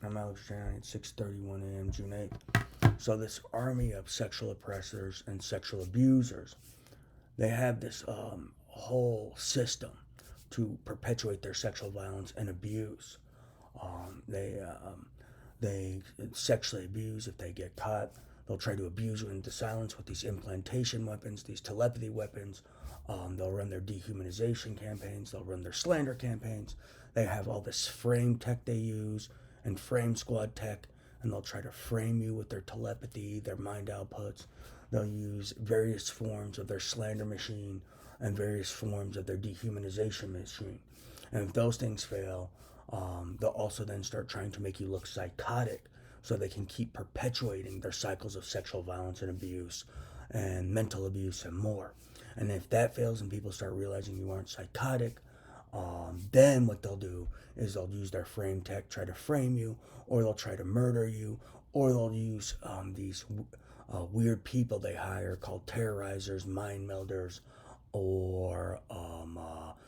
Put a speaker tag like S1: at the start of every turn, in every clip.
S1: I'm Alex Jan at 6:31 a.m. June 8th. So this army of sexual oppressors and sexual abusers, they have this whole system to perpetuate their sexual violence and abuse. They sexually abuse if they get caught. They'll try to abuse you into silence with these implantation weapons, these telepathy weapons. They'll run their dehumanization campaigns. They'll run their slander campaigns. They have all this frame tech they use and frame squad tech, and they'll try to frame you with their telepathy, their mind outputs. They'll use various forms of their slander machine and various forms of their dehumanization machine. And if those things fail, they'll also then start trying to make you look psychotic so they can keep perpetuating their cycles of sexual violence and abuse and mental abuse and more. And if that fails and people start realizing you aren't psychotic, then what they'll do is they'll use their frame tech, try to frame you, or they'll try to murder you, or they'll use these weird people they hire called terrorizers, mind melders, or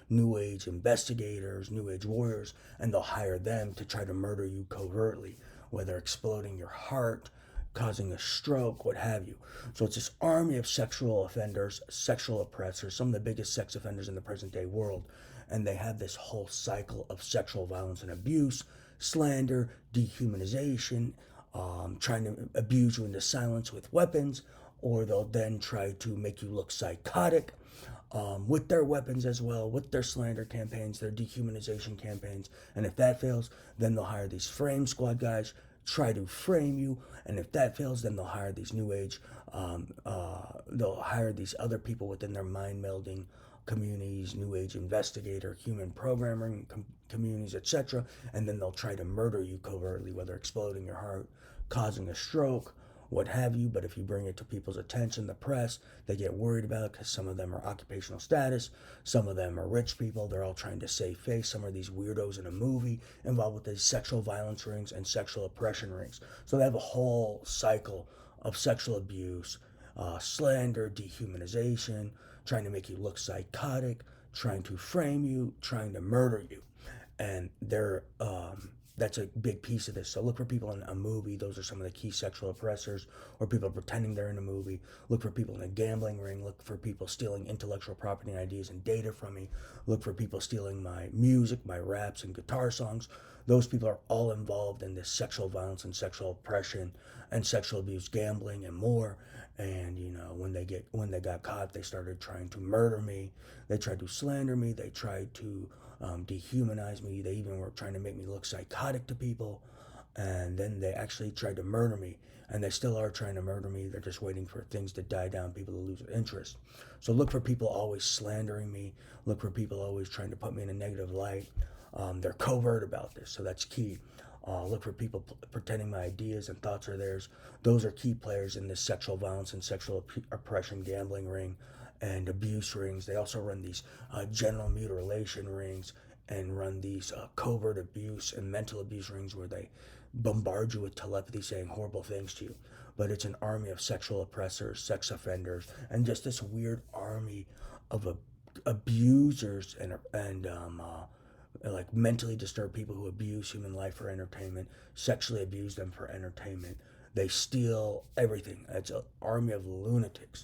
S1: New Age investigators, New Age warriors, and they'll hire them to try to murder you covertly, whether exploding your heart, causing a stroke, what have you. So it's this army of sexual offenders, sexual oppressors, some of the biggest sex offenders in the present day world. And they have this whole cycle of sexual violence and abuse, slander, dehumanization, trying to abuse you into silence with weapons, or they'll then try to make you look psychotic with their weapons as well, with their slander campaigns, their dehumanization campaigns. And if that fails, then they'll hire these frame squad guys, try to frame you. And if that fails, then they'll hire these new age, they'll hire these other people within their mind melding communities, new age investigator, human programming communities, etc. And then they'll try to murder you covertly, whether exploding your heart, causing a stroke, what have you. But if you bring it to people's attention, the press, they get worried about it because some of them are occupational status, some of them are rich people. They're all trying to save face. Some are these weirdos in a movie involved with these sexual violence rings and sexual oppression rings. So they have a whole cycle of sexual abuse, slander, dehumanization, trying to make you look psychotic, trying to frame you, trying to murder you. And that's a big piece of this. So look for people in a movie. Those are some of the key sexual oppressors, or people pretending they're in a movie. Look for people in a gambling ring. Look for people stealing intellectual property and ideas and data from me. Look for people stealing my music, my raps and guitar songs. Those people are all involved in this sexual violence and sexual oppression and sexual abuse, gambling and more. And when they got caught, they started trying to murder me. They tried to slander me. They tried to dehumanize me. They even were trying to make me look psychotic to people. And then they actually tried to murder me. And they still are trying to murder me. They're just waiting for things to die down, people to lose interest. So look for people always slandering me. Look for people always trying to put me in a negative light. They're covert about this, so that's key. Look for people pretending my ideas and thoughts are theirs. Those are key players in this sexual violence and sexual oppression gambling ring and abuse rings. They also run these genital mutilation rings and run these covert abuse and mental abuse rings where they bombard you with telepathy saying horrible things to you. But it's an army of sexual oppressors, sex offenders, and just this weird army of abusers and like mentally disturbed people who abuse human life for entertainment, sexually abuse them for entertainment. They steal everything. It's an army of lunatics.